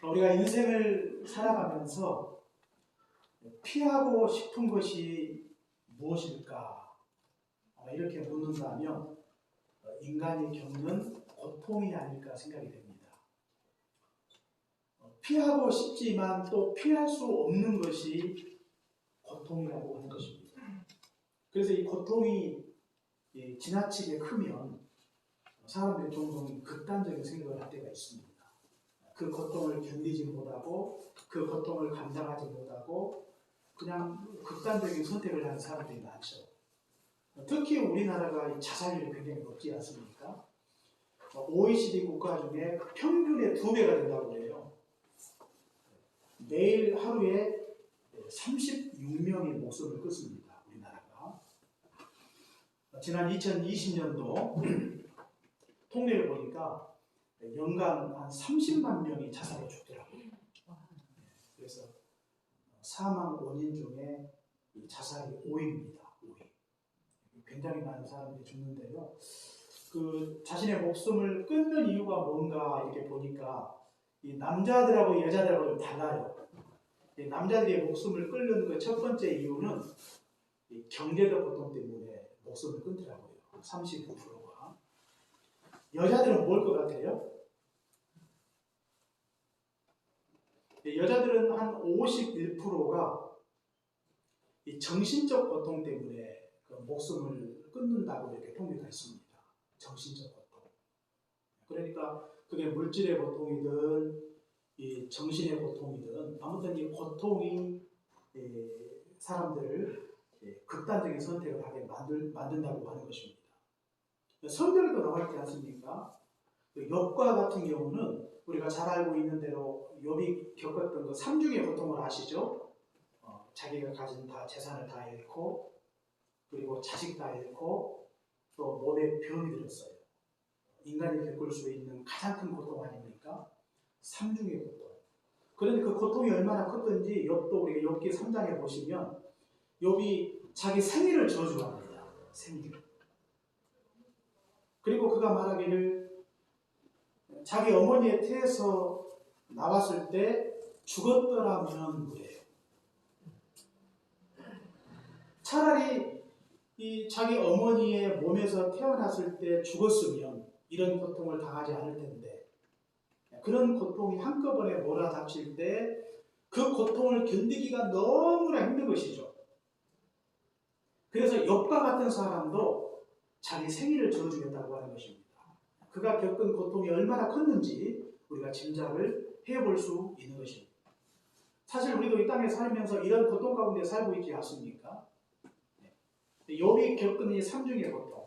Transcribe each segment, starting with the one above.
우리가 인생을 살아가면서 피하고 싶은 것이 무엇일까? 이렇게 묻는다면 인간이 겪는 고통이 아닐까 생각이 됩니다. 피하고 싶지만 또 피할 수 없는 것이 고통이라고 하는 것입니다. 그래서 이 고통이 지나치게 크면 사람들이 종종 극단적인 생각을 할 때가 있습니다. 그 고통을 견디지 못하고 그 고통을 감당하지 못하고 그냥 극단적인 선택을 하는 사람들이 많죠. 특히 우리나라가 자살률이 굉장히 높지 않습니까? OECD 국가 중에 평균의 2배가 된다고 해요. 매일 하루에 36명이 목숨을 끊습니다. 우리나라가. 지난 2020년도 통계를 보니까 연간 한 30만 명이 자살해 죽더라고요. 그래서 사망 원인 중에 자살이 5위입니다. 5위. 굉장히 많은 사람들이 죽는데요. 그 자신의 목숨을 끊는 이유가 뭔가 이렇게 보니까 이 남자들하고 여자들하고 좀 달라요. 이 남자들이 목숨을 끊는 그 첫 번째 이유는 이 경제적 고통 때문에 목숨을 끊더라고요. 39%가. 여자들은 뭘 것 같아요? 여자들은 한 51%가 이 정신적 고통 때문에 그 목숨을 끊는다고 이렇게 통계가 있습니다. 정신적 고통. 그러니까 그게 물질의 고통이든 이 정신의 고통이든 아무튼 이 고통이 사람들을 극단적인 선택을 하게 만든다고 하는 것입니다. 성경에도 나와 있지 않습니까? 욥과 같은 경우는 우리가 잘 알고 있는 대로 욥이 겪었던 그 삼중의 고통을 아시죠? 자기가 가진 다 재산을 다 잃고 그리고 자식 다 잃고 또 몸에 병이 들었어요. 인간이 겪을 수 있는 가장 큰 고통 아닙니까? 삼중의 고통. 그런데 그 고통이 얼마나 컸던지 욥도 우리가 욥기 3장에 보시면 욥이 자기 생일을 저주합니다. 생일. 그리고 그가 말하기를 자기 어머니의 태에서 나왔을 때 죽었더라면 그래요. 차라리 이 자기 어머니의 몸에서 태어났을 때 죽었으면 이런 고통을 당하지 않을 텐데 그런 고통이 한꺼번에 몰아닥칠 때 그 고통을 견디기가 너무나 힘든 것이죠. 그래서 욥과 같은 사람도 자기 생일을 저주했다고 하는 것입니다. 그가 겪은 고통이 얼마나 컸는지 우리가 짐작을 해볼 수 있는 것입니다. 사실 우리도 이 땅에 살면서 이런 고통 가운데 살고 있지 않습니까? 욥이 겪은 이 삼중의 고통,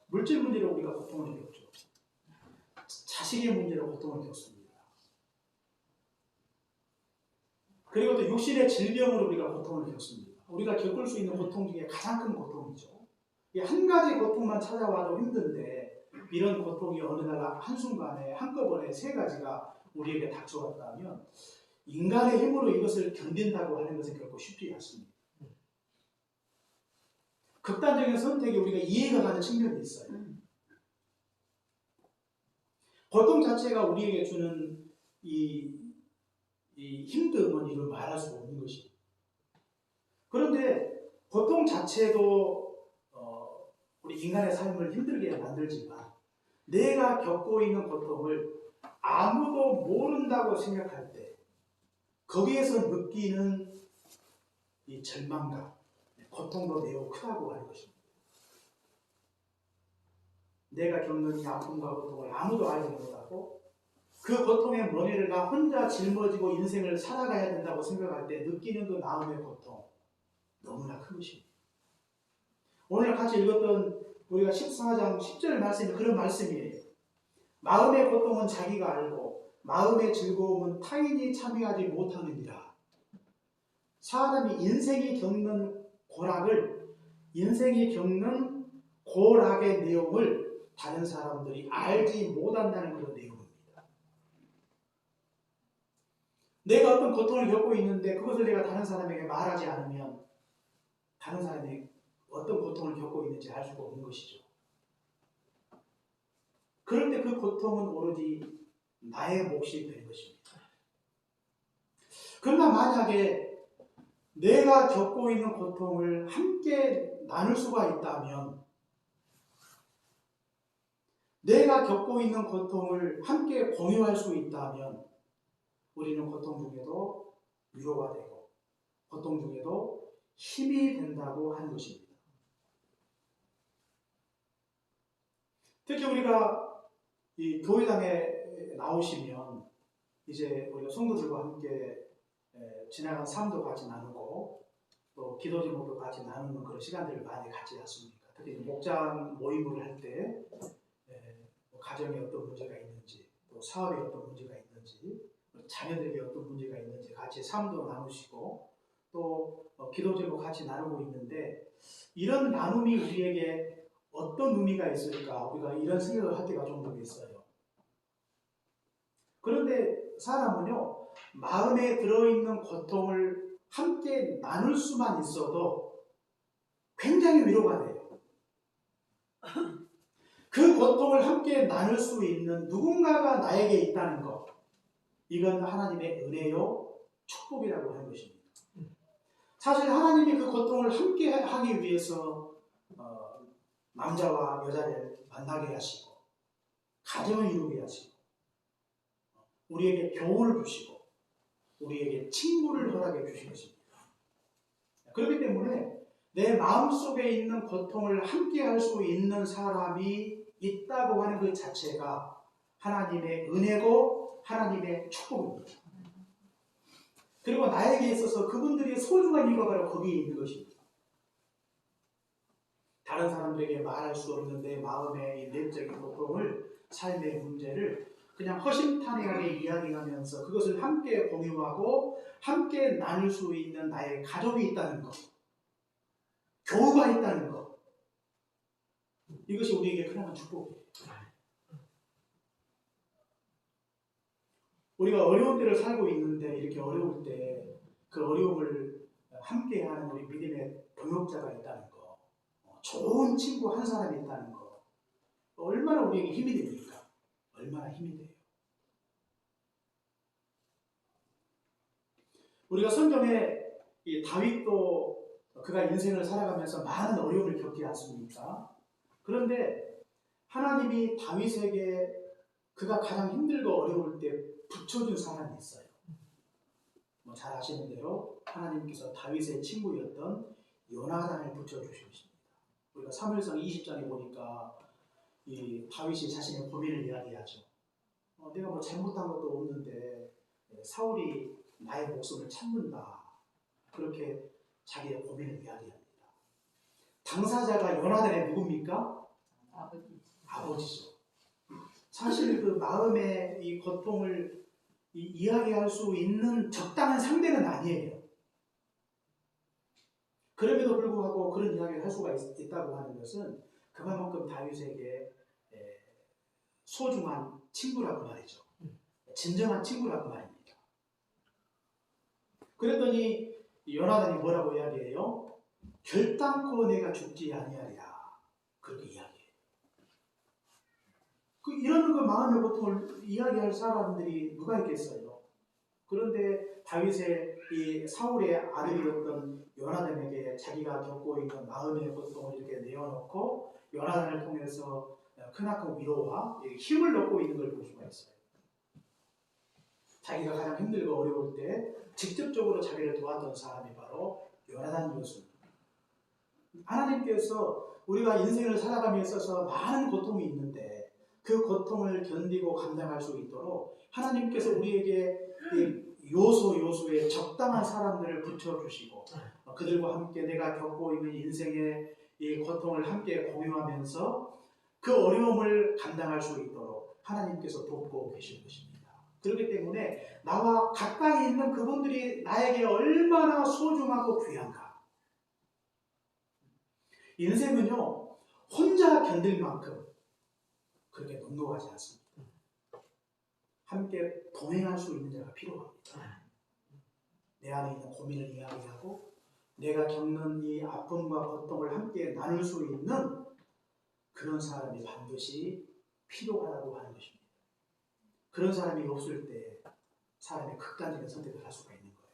물질 문제로 우리가 고통을 겪죠. 자식의 문제로 고통을 겪습니다. 그리고 또 육신의 질병으로 우리가 고통을 겪습니다. 우리가 겪을 수 있는 고통 중에 가장 큰 고통이죠. 한 가지 고통만 찾아와도 힘든데 이런 고통이 어느 날 한순간에 한꺼번에 세 가지가 우리에게 닥쳐왔다면 인간의 힘으로 이것을 견딘다고 하는 것은 결코 쉽지 않습니다. 극단적인 선택에 우리가 이해가 가는 측면이 있어요. 고통 자체가 우리에게 주는 이 힘듦은 이걸 말할 수가 없는 것입니다. 그런데 고통 자체도 우리 인간의 삶을 힘들게 만들지만 내가 겪고 있는 고통을 아무도 모른다고 생각할 때 거기에서 느끼는 이 절망감, 고통도 매우 크다고 하는 것입니다. 내가 겪는 이 아픔과 고통을 아무도 알지 못하고 그 고통의 머리를 나 혼자 짊어지고 인생을 살아가야 된다고 생각할 때 느끼는 그 마음의 고통 너무나 큰 것입니다. 오늘 같이 읽었던 우리가 14장 10절 말씀이 그런 말씀이에요. 마음의 고통은 자기가 알고 마음의 즐거움은 타인이 참여하지 못하느니라. 사람이 인생이 겪는 인생이 겪는 고락의 내용을 다른 사람들이 알지 못한다는 그런 내용입니다. 내가 어떤 고통을 겪고 있는데 그것을 내가 다른 사람에게 말하지 않으면 다른 사람이 어떤 고통을 겪고 있는지 알 수가 없는 것이죠. 그럴 때 그 고통은 오로지 나의 몫이 되는 것입니다. 그러나 만약에 내가 겪고 있는 고통을 함께 나눌 수가 있다면, 내가 겪고 있는 고통을 함께 공유할 수 있다면 우리는 고통 중에도 위로가 되고 고통 중에도 힘이 된다고 하는 것입니다. 특히 우리가 이 교회당에 나오시면 이제 우리가 성도들과 함께 지나간 삶도 같이 나누고 또 기도 제목도 같이 나누는 그런 시간들을 많이 갖지 않습니까? 특히 목장 모임을 할 때 가정에 어떤 문제가 있는지, 또 사업에 어떤 문제가 있는지, 자녀들에게 어떤 문제가 있는지 같이 삶도 나누시고 또 기도 제목 같이 나누고 있는데, 이런 나눔이 우리에게 어떤 의미가 있을까? 우리가 이런 생각을 할 때가 종종 있어요. 그런데 사람은요, 마음에 들어있는 고통을 함께 나눌 수만 있어도 굉장히 위로가 돼요. 그 고통을 함께 나눌 수 있는 누군가가 나에게 있다는 것, 이건 하나님의 은혜요 축복이라고 하는 것입니다. 사실 하나님이 그 고통을 함께 하기 위해서 남자와 여자를 만나게 하시고 가정을 이루게 하시고 우리에게 교훈을 주시고 우리에게 친구를 허락해 주신 것입니다. 그렇기 때문에 내 마음속에 있는 고통을 함께 할 수 있는 사람이 있다고 하는 그 자체가 하나님의 은혜고 하나님의 축복입니다. 그리고 나에게 있어서 그분들이 소중한 이유가 바로 거기에 있는 것입니다. 다른 사람들에게 말할 수 없는 내 마음의 이 내적인 고통을, 삶의 문제를 그냥 허심탄회하게 이야기하면서 그것을 함께 공유하고 함께 나눌 수 있는 나의 가족이 있다는 것, 교우가 있다는 것, 이것이 우리에게 크나큰 축복이에요. 우리가 어려운 때를 살고 있는데 이렇게 어려울 때 그 어려움을 함께하는 우리 믿음의 동역자가 있다는 거, 좋은 친구 한 사람이 있다는 거, 얼마나 우리에게 힘이 됩니까? 얼마나 힘이 돼요. 우리가 성경에 이 다윗도 그가 인생을 살아가면서 많은 어려움을 겪지 않습니까? 그런데 하나님이 다윗에게 그가 가장 힘들고 어려울 때 붙여준 사람이 있어요. 잘 아시는 대로 하나님께서 다윗의 친구였던 요나단을 붙여주신 것입니다. 우리가 사무엘상 20장에 보니까 이 다윗이 자신의 고민을 이야기하죠. 내가 뭐 잘못한 것도 없는데 사울이 나의 목숨을 찾는다. 그렇게 자기의 고민을 이야기합니다. 당사자가 요나단의 누굽니까? 아버지죠. 사실 그 마음의 이 고통을 이야기할 수 있는 적당한 상대는 아니에요. 그럼에도 불구하고 그런 이야기를 할 수가 있다고 하는 것은 그만큼 다윗에게 소중한 친구라고 말이죠. 진정한 친구라고 말입니다. 그랬더니 요나단이 뭐라고 이야기해요? 결단코 내가 죽지 아니하리라. 그렇게 이야기해요. 이런 그 마음의 고통을 이야기할 사람들이 누가 있겠어요? 그런데 다윗의 이 사울의 아들이었던 요나단에게 자기가 겪고 있는 마음의 고통을 이렇게 내어놓고 요나단을 통해서 크나큰 위로와 힘을 얻고 있는 걸 볼 수가 있어요. 자기가 가장 힘들고 어려울 때 직접적으로 자기를 도왔던 사람이 바로 요나단이었습니다. 하나님께서 우리가 인생을 살아감에 있어서 많은 고통이 있는데 그 고통을 견디고 감당할 수 있도록 하나님께서 우리에게 요소요소에 적당한 사람들을 붙여주시고 그들과 함께 내가 겪고 있는 인생의 이 고통을 함께 공유하면서 그 어려움을 감당할 수 있도록 하나님께서 돕고 계신 것입니다. 그렇기 때문에 나와 가까이 있는 그분들이 나에게 얼마나 소중하고 귀한가. 인생은요, 혼자 견딜 만큼 그렇게 넉넉하지 않습니다. 함께 동행할 수 있는 자가 필요합니다. 내 안에 있는 고민을 이야기하고 내가 겪는 이 아픔과 고통을 함께 나눌 수 있는 그런 사람이 반드시 필요하다고 하는 것입니다. 그런 사람이 없을 때 사람이 극단적인 선택을 할 수가 있는 거예요.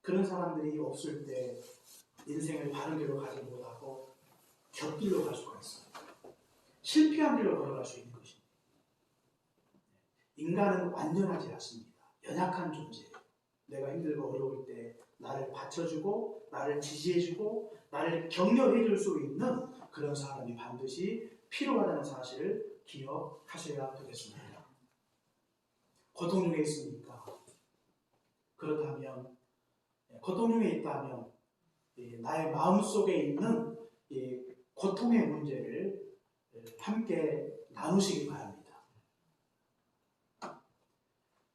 그런 사람들이 없을 때 인생을 바른 길로 가지 못하고 곁길로 갈 수가 있어요. 실패한 길로 걸어갈 수 있는 것입니다. 인간은 완전하지 않습니다. 연약한 존재예요. 내가 힘들고 어려울 때 나를 받쳐주고 나를 지지해주고 나를 격려해줄 수 있는 그런 사람이 반드시 필요하다는 사실을 기억하셔야 되겠습니다. 고통 중에 있습니까? 그렇다면 고통 중에 있다면 나의 마음속에 있는 고통의 문제를 함께 나누시기 바랍니다.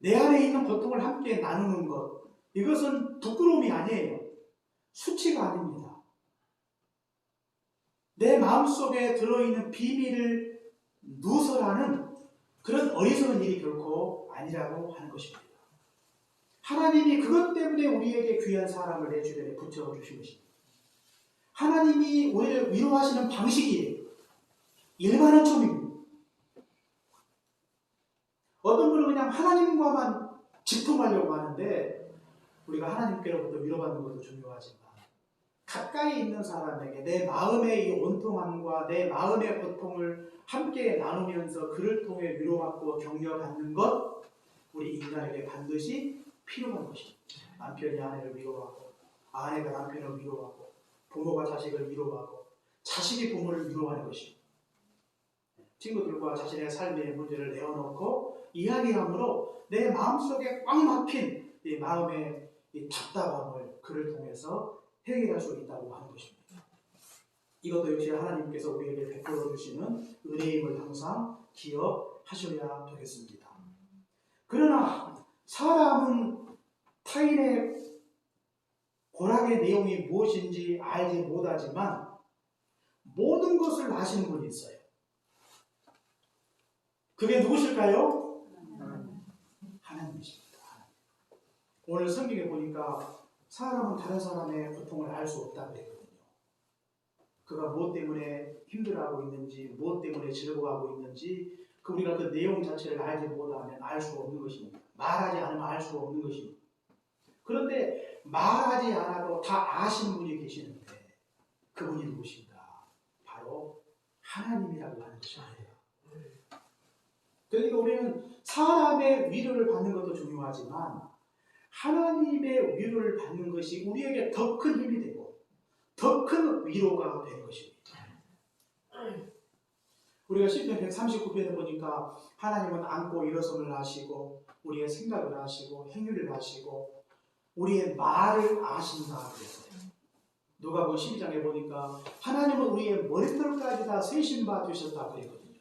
내 안에 있는 고통을 함께 나누는 것, 이것은 부끄러움이 아니에요. 수치가 아닙니다. 내 마음속에 들어있는 비밀을 누설하는 그런 어리석은 일이 결코 아니라고 하는 것입니다. 하나님이 그것 때문에 우리에게 귀한 사람을 내 주변에 붙여주신 것입니다. 하나님이 우리를 위로하시는 방식이 일반어촌입니다. 어떤 분은 그냥 하나님과만 직통하려고 하는데 우리가 하나님께로부터 위로받는 것도 중요하지만 가까이 있는 사람에게 내 마음의 이 온통함과 내 마음의 고통을 함께 나누면서 그를 통해 위로받고 격려받는 것, 우리 인간에게 반드시 필요한 것입니다. 남편이 아내를 위로하고 아내가 남편을 위로하고 부모가 자식을 위로하고 자식이 부모를 위로하는 것입니다. 친구들과 자신의 삶의 문제를 내어놓고 이야기함으로 내 마음속에 꽉 막힌 이 마음의 이 답답함을 그를 통해서 해결할 수 있다고 하는 것입니다. 이것도 역시 하나님께서 우리에게 베풀어 주시는 은혜임을 항상 기억하셔야 되겠습니다. 그러나 사람은 타인의 고락의 내용이 무엇인지 알지 못하지만 모든 것을 아시는 분이 있어요. 그게 누구실까요? 하나님이십니다. 오늘 성경에 보니까 사람은 다른 사람의 고통을 알 수 없다고 했거든요. 그가 무엇 때문에 힘들어하고 있는지, 무엇 때문에 즐거워하고 있는지, 우리가 그 내용 자체를 알지 못하면 알 수 없는 것입니다. 말하지 않으면 알 수 없는 것입니다. 그런데 말하지 않아도 다 아시는 분이 계시는데 그분이 누구신가? 바로 하나님이라고 하는 것입니다. 그러니까 우리는 사람의 위로를 받는 것도 중요하지만 하나님의 위로를 받는 것이 우리에게 더 큰 힘이 되고 더 큰 위로가 되는 것입니다. 우리가 시편 139편에 보니까 하나님은 안고 일어섬을 하시고 우리의 생각을 아시고 행위를 아시고 우리의 말을 아신다 그랬어요. 누가복음 12장에 보니까 하나님은 우리의 머리털까지 다 세신 바 되셨다 그랬거든요.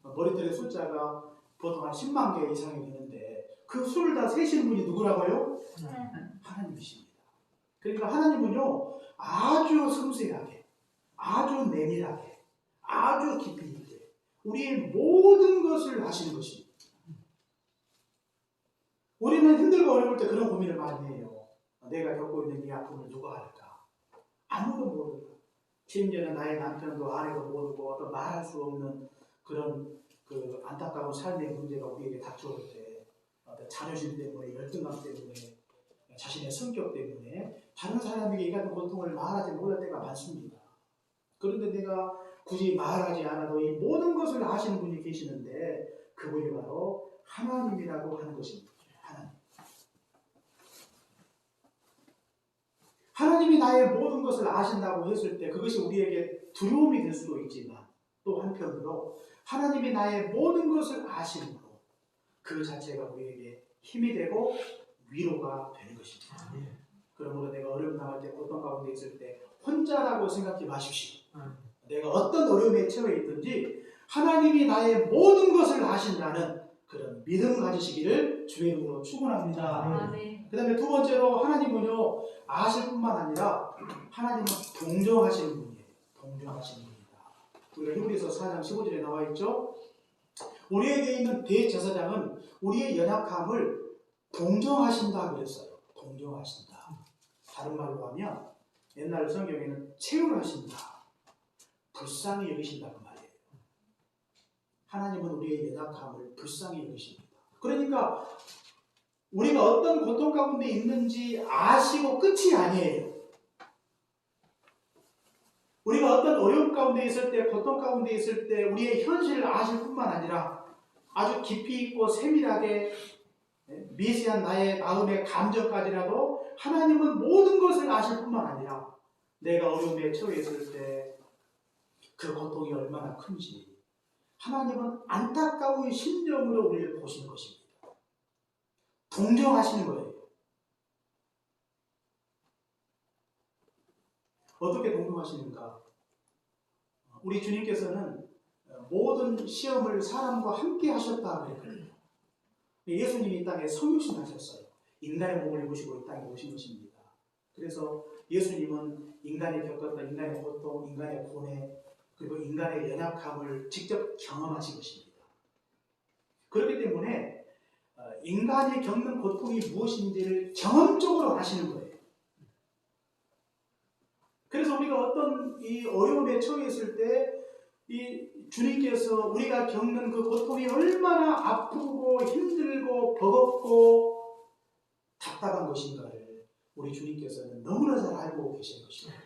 머리털의 숫자가 보통 한 10만 개 이상이 되는데 그 수를 다 세신 분이 누구라고요? 하나님이십니다. 그러니까 하나님은요 아주 섬세하게 아주 내밀하게 아주 깊이 있게 우리의 모든 것을 아시는 것입니다. 우리는 힘들고 어려울 때 그런 고민을 많이 해요. 내가 겪고 있는 이 아픔을 누가 알까? 아무도 모르고 심지어는 나의 남편도 아내도 모르고 어떤 말할 수 없는 그런 그 안타까운 삶의 문제가 우리에게 닥쳐올 때 자존심 때문에 열등감 때문에 자신의 성격 때문에 다른 사람에게 이 같은 고통을 말하지 못할 때가 많습니다. 그런데 내가 굳이 말하지 않아도 이 모든 것을 아시는 분이 계시는데 그분이 바로 하나님이라고 하는 것입니다. 하나님이 나의 모든 것을 아신다고 했을 때 그것이 우리에게 두려움이 될 수도 있지만 또 한편으로 하나님이 나의 모든 것을 아심으로 그 자체가 우리에게 힘이 되고 위로가 되는 것입니다. 그러므로 내가 어려움 당할 때 고통 가운데 있을 때 혼자라고 생각하지 마십시오. 내가 어떤 어려움에 처해 있든지 하나님이 나의 모든 것을 아신다는 그런 믿음 가지시기를 주의 이름으로 축원합니다. 그 다음에 두 번째로 하나님은요 아실 뿐만 아니라 하나님은 동정하시는 분이에요. 동정하시는 분이다. 우리가 히브리서 4장 15절에 나와 있죠. 우리에게 있는 대제사장은 우리의 연약함을 동정하신다 그랬어요. 동정하신다. 다른 말로 하면 옛날 성경에는 체휼하신다. 불쌍히 여기신다 그 말이에요. 하나님은 우리의 연약함을 불쌍히 여기십니다. 그러니까 우리가 어떤 고통 가운데 있는지 아시고 끝이 아니에요. 우리가 어떤 어려움 가운데 있을 때, 고통 가운데 있을 때 우리의 현실을 아실 뿐만 아니라 아주 깊이 있고 세밀하게 미세한 나의 마음의 감정까지라도 하나님은 모든 것을 아실 뿐만 아니라 내가 어려움에 처해 있을 때 그 고통이 얼마나 큰지 하나님은 안타까운 심정으로 우리를 보시는 것입니다. 동정하시는 거예요. 어떻게 동정하시는가? 우리 주님께서는 모든 시험을 사람과 함께 하셨다 그랬거든요. 예수님이 이 땅에 성육신 하셨어요. 인간의 몸을 입으시고 이 땅에 오신 것입니다. 그래서 예수님은 인간이 겪었던 인간의 고통, 인간의 고뇌, 그리고 인간의 연약함을 직접 경험하신 것입니다. 그렇기 때문에 인간이 겪는 고통이 무엇인지를 경험적으로 아시는 거예요. 그래서 우리가 어떤 이 어려움에 처해 있을 때 이 주님께서 우리가 겪는 그 고통이 얼마나 아프고 힘들고 버겁고 답답한 것인가를 우리 주님께서는 너무나 잘 알고 계신 것입니다.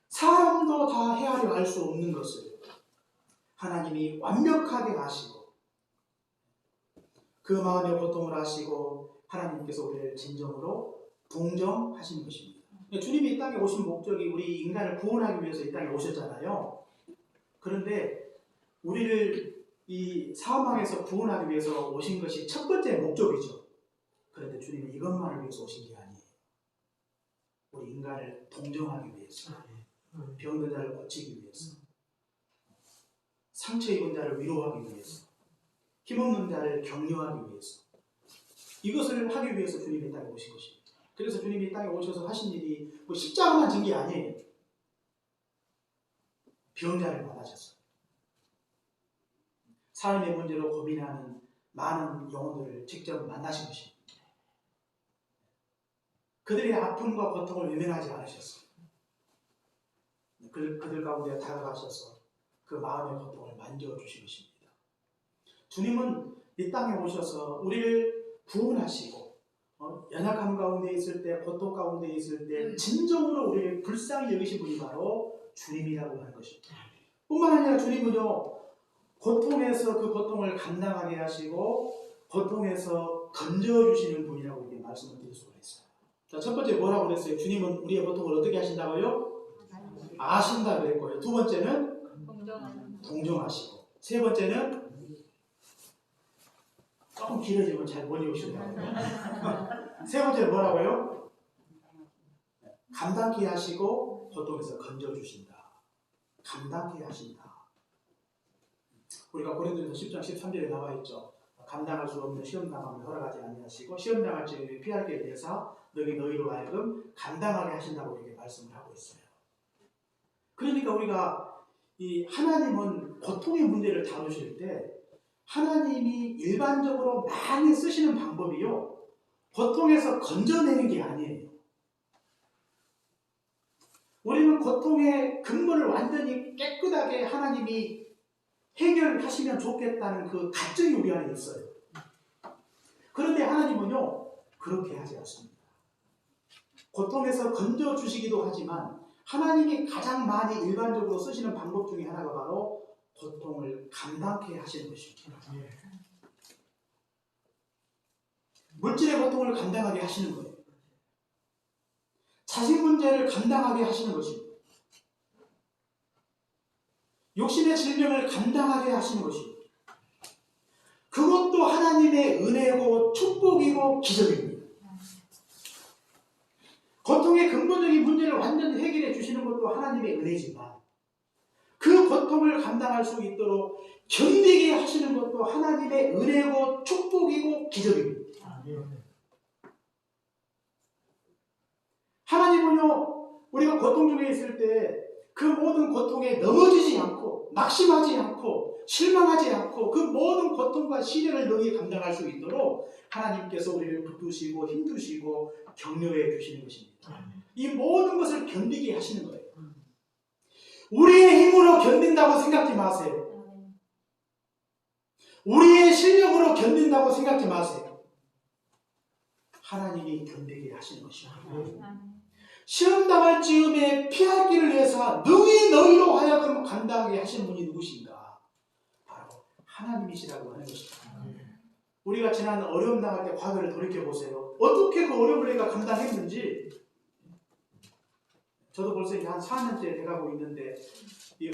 사람도 다 헤아려 알 수 없는 것을 하나님이 완벽하게 아시고 그 마음의 고통을 아시고 하나님께서 우리를 진정으로 동정하시는 것입니다. 주님이 이 땅에 오신 목적이 우리 인간을 구원하기 위해서 이 땅에 오셨잖아요. 그런데 우리를 이 사망에서 구원하기 위해서 오신 것이 첫 번째 목적이죠. 그런데 주님은 이것만을 위해서 오신 게 아니에요. 우리 인간을 동정하기 위해서, 병든 자를 고치기 위해서, 상처 입은 자를 위로하기 위해서, 힘없는 자를 격려하기 위해서, 이것을 하기 위해서 주님이 이 땅에 오신 것입니다. 그래서 주님이 이 땅에 오셔서 하신 일이 뭐 십자가만 진 게 아니에요. 병자를 만나셨어요. 삶의 문제로 고민하는 많은 영혼들을 직접 만나신 것입니다. 그들의 아픔과 고통을 외면하지 않으셨어요. 그들 가운데 다가가셔서 그 마음의 고통을 만져주신 것입니다. 주님은 이 땅에 오셔서 우리를 구원하시고 연약함 가운데 있을 때, 고통 가운데 있을 때 진정으로 우리를 불쌍히 여기신 분이 바로 주님이라고 하는 것입니다. 뿐만 아니라 주님은요, 고통에서 그 고통을 감당하게 하시고 고통에서 건져주시는 분이라고 이렇게 말씀을 드릴 수가 있어요. 자, 첫 번째 뭐라고 그랬어요? 주님은 우리의 고통을 어떻게 하신다고요? 아신다 그랬고요. 두 번째는 동정하시고, 세 번째는 조금 길어지면 잘 못 읽으신다고요. 세 번째는 뭐라고요? 감당케 하시고 고통에서 건져주신다. 감당케 하신다. 우리가 고린도전서 10장 13절에 나와 있죠. 감당할 수 없는 시험 당함을 허락하지 아니하시고 시험 당할 적에 피하게 되사 너희로 하여금 감당하게 하신다고 이렇게 말씀을 하고 있어요. 그러니까 우리가 이 하나님은 고통의 문제를 다루실 때 하나님이 일반적으로 많이 쓰시는 방법이요, 고통에서 건져내는 게 아니에요. 우리는 고통의 근본을 완전히 깨끗하게 하나님이 해결하시면 좋겠다는 그 갈증이 우리 안에 있어요. 그런데 하나님은요, 그렇게 하지 않습니다. 고통에서 건져주시기도 하지만 하나님이 가장 많이 일반적으로 쓰시는 방법 중에 하나가 바로 고통을 감당케 하시는 것입니다. 물질의 고통을 감당하게 하시는 거예요. 자식 문제를 감당하게 하시는 것입니다. 욕심의 질병을 감당하게 하시는 것입니다. 그것도 하나님의 은혜고 축복이고 기적입니다. 고통의 근본적인 문제를 완전히 해결해 주시는 것도 하나님의 은혜지만 그 고통을 감당할 수 있도록 견디게 하시는 것도 하나님의 은혜고 축복이고 기적입니다. 하나님은요, 우리가 고통 중에 있을 때 그 모든 고통에 넘어지지 않고 낙심하지 않고 실망하지 않고 그 모든 고통과 시련을 너희에 감당할 수 있도록 하나님께서 우리를 붙드시고 힘드시고 격려해 주시는 것입니다. 이 모든 것을 견디게 하시는 거예요. 우리의 힘으로 견딘다고 생각지 마세요. 우리의 실력으로 견딘다고 생각지 마세요. 하나님이 견디게 하시는 것입니다. 시험 당할 즈음에 피할 길을 위해서 능히 너희로 하여금 감당하게 하신 분이 누구신가? 바로 하나님이시라고 하는 것입니다. 우리가 지난 어려움 당할 때 과거를 돌이켜보세요. 어떻게 그 어려움을 내가 감당했는지. 저도 벌써 한 4년째 돼가고 있는데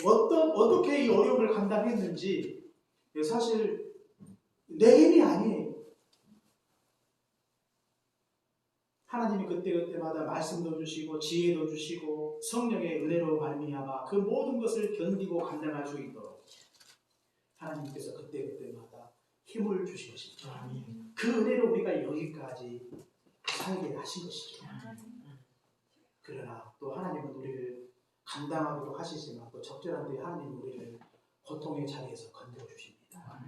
어떻게 이 어려움을 감당했는지 사실 내 힘이 아니에요. 하나님이 그때그때마다 말씀도 주시고 지혜도 주시고 성령의 은혜로 말미암아 그 모든 것을 견디고 감당할 수 있도록 하나님께서 그때그때마다 힘을 주신 것이죠. 그 은혜로 우리가 여기까지 살게 하신 것이죠. 그러나 또 하나님은 우리를 감당하기도 하시지만 또 적절한 때 하나님은 우리를 고통의 자리에서 건져 주십니다.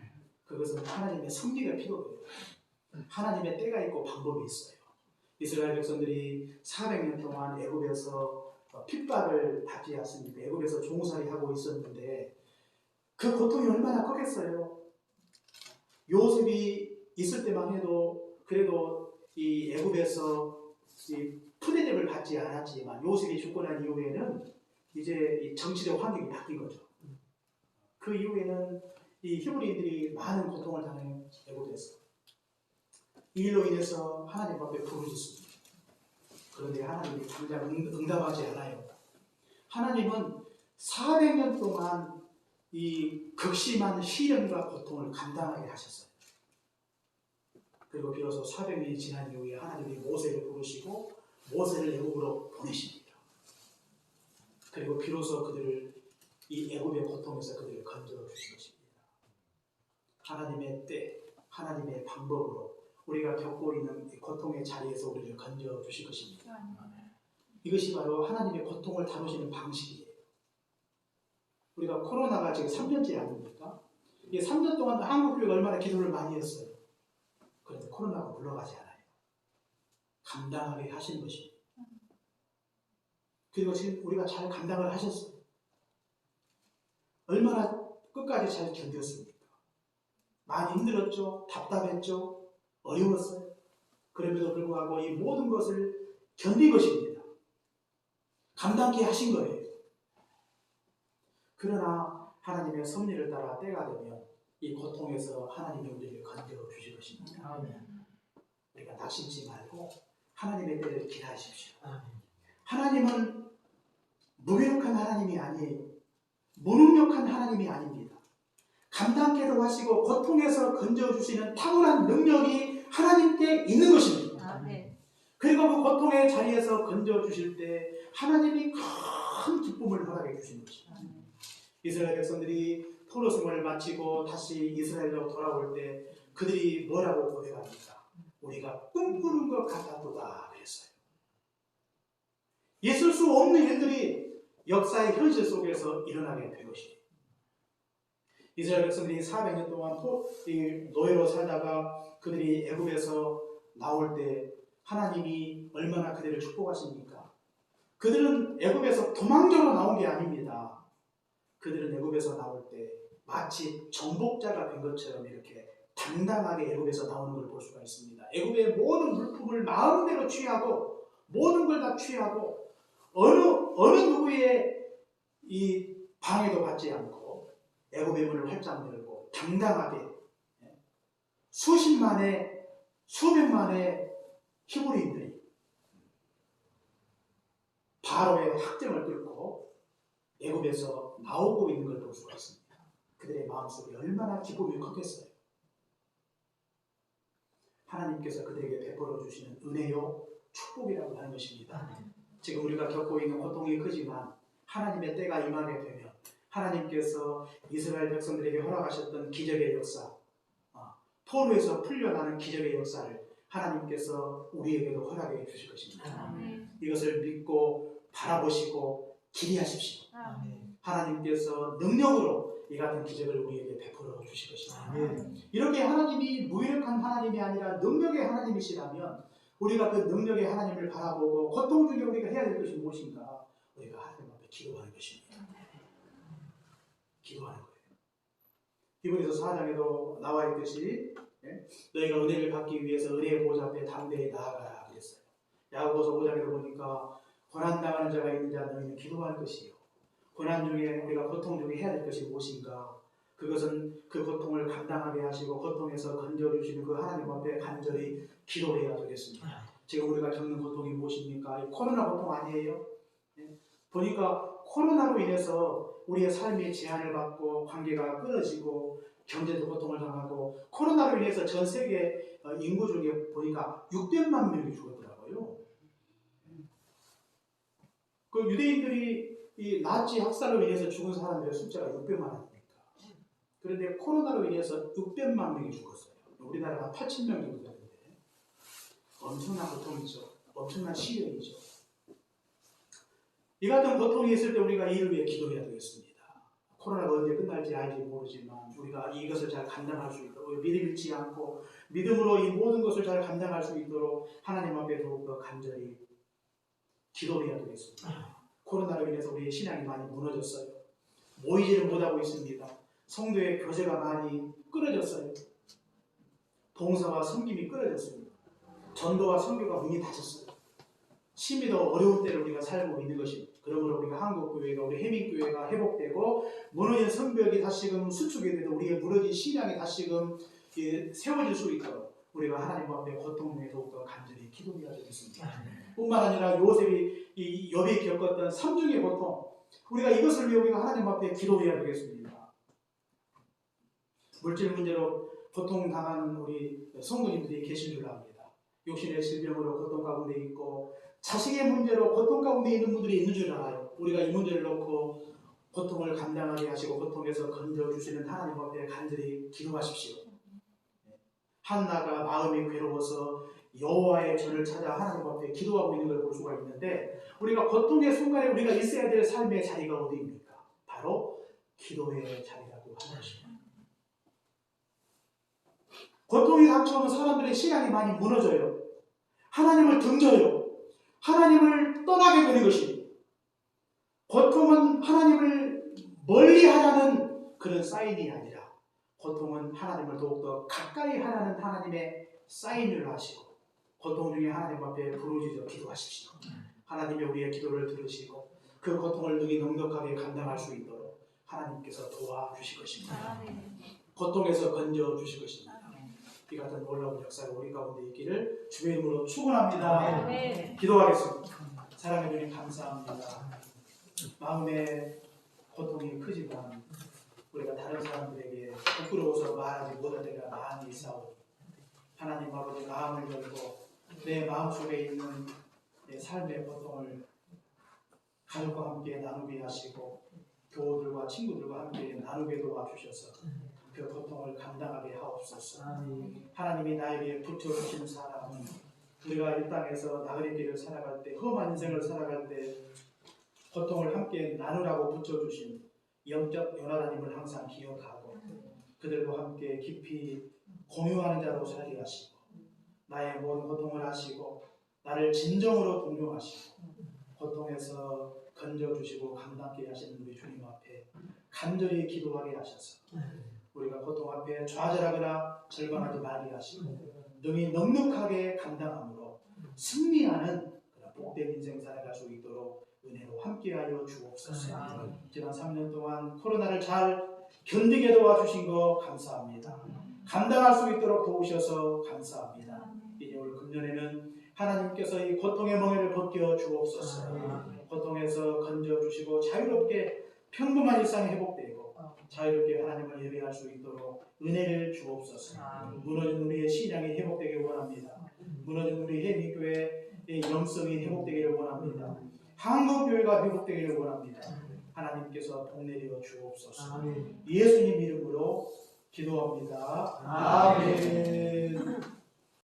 그것은 하나님의 섭리가 필요해요. 하나님의 때가 있고 방법이 있어요. 이스라엘 백성들이 400년 동안 애굽에서 핍박을 받지 않습니까? 애굽에서 종살이 하고 있었는데 그 고통이 얼마나 컸겠어요. 요셉이 있을 때만 해도 그래도 이 애굽에서 이 푸대접을 받지 않았지만 요셉이 죽고 난 이후에는 이제 이 정치적 환경이 바뀐 거죠. 그 이후에는 이 히브리인들이 많은 고통을 당해요. 애굽에서. 이 일로 인해서 하나님 앞에 부르짖습니다. 그런데 하나님이 당장 응답하지 않아요. 하나님은 400년 동안 이 극심한 시련과 고통을 감당하게 하셨어요. 그리고 비로소 400년이 지난 이후에 하나님이 모세를 부르시고 모세를 애굽으로 보내십니다. 그리고 비로소 그들을 이 애굽의 고통에서 그들을 건져 주신 것입니다. 하나님의 때, 하나님의 방법으로 우리가 겪고 있는 고통의 자리에서 우리를 건져 주실 것입니다. 이것이 바로 하나님의 고통을 다루시는 방식이에요. 우리가 코로나가 지금 3년째 아닙니까? 이 3년 동안 한국교회가 얼마나 기도를 많이 했어요. 그런데 코로나가 물러가지 않아요. 감당하게 하시는 것입니다. 그리고 지금 우리가 잘 감당을 하셨어요. 얼마나 끝까지 잘 견뎠습니까? 많이 힘들었죠. 답답했죠. 어려웠어요. 그럼에도 불구하고 이 모든 것을 견딘 것입니다. 감당케 하신 거예요. 그러나 하나님의 섭리를 따라 때가 되면 이 고통에서 하나님이 우리를 건져 주실 것입니다. 우리가 낙심치 말고 하나님의 때를 기다리십시오. 하나님은 무기력한 하나님이 아니에요. 무능력한 하나님이 아닙니다. 감당케도 하시고 고통에서 건져주시는 탁월한 능력이 하나님께 있는 것입니다. 그리고 그 고통의 자리에서 건져주실 때 하나님이 큰 기쁨을 허락해 주시는 것입니다. 이스라엘 백성들이 포로 생활을 마치고 다시 이스라엘로 돌아올 때 그들이 뭐라고 고백합니까? 우리가 꿈꾸는 것 같았도다 그랬어요. 있을 수 없는 일들이 역사의 현실 속에서 일어나게 된 것입니다. 이스라엘 백성들이 400년 동안 노예로 살다가 그들이 애굽에서 나올 때 하나님이 얼마나 그들을 축복하십니까? 그들은 애굽에서 도망자로 나온 게 아닙니다. 그들은 애굽에서 나올 때 마치 정복자가 된 것처럼 이렇게 당당하게 애굽에서 나오는 걸 볼 수가 있습니다. 애굽의 모든 물품을 마음대로 취하고 모든 걸 다 취하고 어느 누구의 이 방해도 받지 않고 애굽의 문을 활짝 열고 당당하게 수십만의 수백만의 히브리인들이 바로의 학정을 뚫고 애굽에서 나오고 있는 걸 볼 수가 있습니다. 그들의 마음속에 얼마나 기쁨이 컸겠어요. 하나님께서 그들에게 베풀어 주시는 은혜요 축복이라고 하는 것입니다. 지금 우리가 겪고 있는 고통이 크지만 하나님의 때가 임하게 되면 하나님께서 이스라엘 백성들에게 허락하셨던 기적의 역사, 포로에서 풀려나는 기적의 역사를 하나님께서 우리에게도 허락해 주실 것입니다. 이것을 믿고 바라보시고 기대하십시오. 하나님께서 능력으로 이 같은 기적을 우리에게 베풀어 주실 것입니다. 이렇게 하나님이 무력한 하나님이 아니라 능력의 하나님이시라면 우리가 그 능력의 하나님을 바라보고 고통 중에 우리가 해야 될 것이 무엇인가? 우리가 하나님 앞에 기도하는 것입니다. 기도하는 거예요. 히브리서 4장에도 나와 있듯이 너희가 은혜를 받기 위해서 은혜의 보좌 앞에 담대히 나아가라 그랬어요. 야고보서 5장에도 보니까 고난당하는 자가 있는 자 너희는 기도할 것이요. 고난 중에 우리가 고통 중에 해야 될 것이 무엇인가? 그것은 그 고통을 감당하게 하시고 고통에서 건져주시는 그 하나님 앞에 간절히 기도해야 되겠습니다. 지금 우리가 겪는 고통이 무엇입니까? 이 코로나 고통 아니에요? 보니까 코로나로 인해서 우리의 삶이 제한을 받고 관계가 끊어지고 경제도 고통을 당하고 코로나로 인해서 전 세계 인구 중에 보니까 600만 명이 죽었더라고요. 그 유대인들이 이 나치 학살로 인해서 죽은 사람들의 숫자가 600만 명입니까? 그런데 코로나로 인해서 600만 명이 죽었어요. 우리나라가 8,000명 정도 되는데 엄청난 고통이죠. 엄청난 시련이죠. 이 같은 고통이 있을 때 우리가 이를 위해 기도해야 되겠습니다. 코로나가 언제 끝날지 알지 모르지만 우리가 이것을 잘 감당할 수 있도록 믿음 잃지 않고 믿음으로 이 모든 것을 잘 감당할 수 있도록 하나님 앞에 더욱더 간절히 기도해야 되겠습니다. 코로나로 인해서 우리의 신앙이 많이 무너졌어요. 모이지를 못하고 있습니다. 성도의 교제가 많이 끊어졌어요. 봉사와 섬김이 끊어졌습니다. 전도와 선교가 문이 닫혔어요. 심히 더 어려운 때를 우리가 살고 있는 것입니다. 그러므로 우리가 한국교회가 우리 해민교회가 회복되고 무너진 성벽이 다시금 수축이 되고 우리의 무너진 신앙이 다시금 세워질 수 있도록 우리가 하나님 앞에 고통 중에 더욱더 간절히 기도해야 되겠습니다. 뿐만 아니라 요셉이 이 욥이 겪었던 삼중의 고통 우리가 이것을 위해 우리가 하나님 앞에 기도해야 되겠습니다. 물질 문제로 고통당하는 우리 성도님들이 계신 줄 압니다. 육신의 질병으로 고통 가운데 있고 자식의 문제로 고통 가운데 있는 분들이 있는 줄 알아요. 우리가 이 문제를 놓고 고통을 감당하게 하시고 고통에서 건져주시는 하나님 앞에 간절히 기도하십시오. 한나가 마음이 괴로워서 여호와의 전을 찾아 하나님 앞에 기도하고 있는 걸 볼 수가 있는데 우리가 고통의 순간에 우리가 있어야 될 삶의 자리가 어디입니까? 바로 기도의 자리라고 하는 것입니다. 고통이 닥쳐오면 사람들의 신앙이 많이 무너져요. 하나님을 등져요. 하나님을 떠나게 되는 것입니다. 고통은 하나님을 멀리하자는 그런 사인이 아니라 고통은 하나님을 더욱더 가까이 하라는 하나님의 사인을 하시고 고통 중에 하나님 앞에 부르짖어 기도하십시오. 하나님이 우리의 기도를 들으시고 그 고통을 능히 넉넉하게 감당할 수 있도록 하나님께서 도와주실 것입니다. 고통에서 건져주실 것입니다. 이 같은 놀라운 역사가 우리 가운데 있기를 주의 이름으로 축원합니다. 기도하겠습니다. 사랑해 주님 감사합니다. 마음의 고통이 크지만 우리가 다른 사람들에게 부끄러워서 말하지 못할 때가 많이 있사오니 하나님 아버지 마음을 열고 내 마음속에 있는 내 삶의 고통을 가족과 함께 나누게 하시고 교우들과 친구들과 함께 나누게 도와주셔서 그 고통을 감당하게 하옵소서. 하나님이 나에게 붙여주신 사람은 우리가 이 땅에서 나그네 길을 살아갈 때 험한 인생을 살아갈 때 고통을 함께 나누라고 붙여주신 영적 연하라님을 항상 기억하고 그들과 함께 깊이 공유하는 자로 살게 하시고 나의 모든 고통을 아시고 나를 진정으로 동정하시고 고통에서 건져주시고 감당케 하시는 우리 주님 앞에 간절히 기도하게 하셔서 우리가 고통 앞에 좌절하거나 절망하지 말게 하시고 능히 넉넉하게 감당함으로 승리하는 그런 복된 인생 살아갈 수 있도록 은혜로 함께하여 주옵소서. 지난 3년 동안 코로나를 잘 견디게 도와주신 거 감사합니다. 감당할 수 있도록 도우셔서 감사합니다. 이제 올 금년에는 하나님께서 이 고통의 멍에를 벗겨 주옵소서. 고통에서 건져주시고 자유롭게 평범한 일상이 회복되고 자유롭게 하나님을 예배할 수 있도록 은혜를 주옵소서. 무너진 우리의 신앙이 회복되길 원합니다. 무너진 우리 해미교회의 영성이 회복되기를 원합니다. 한국교회가 회복되기를 원합니다. 하나님께서 복내려 주옵소서. 예수님 이름으로 기도합니다. 아멘.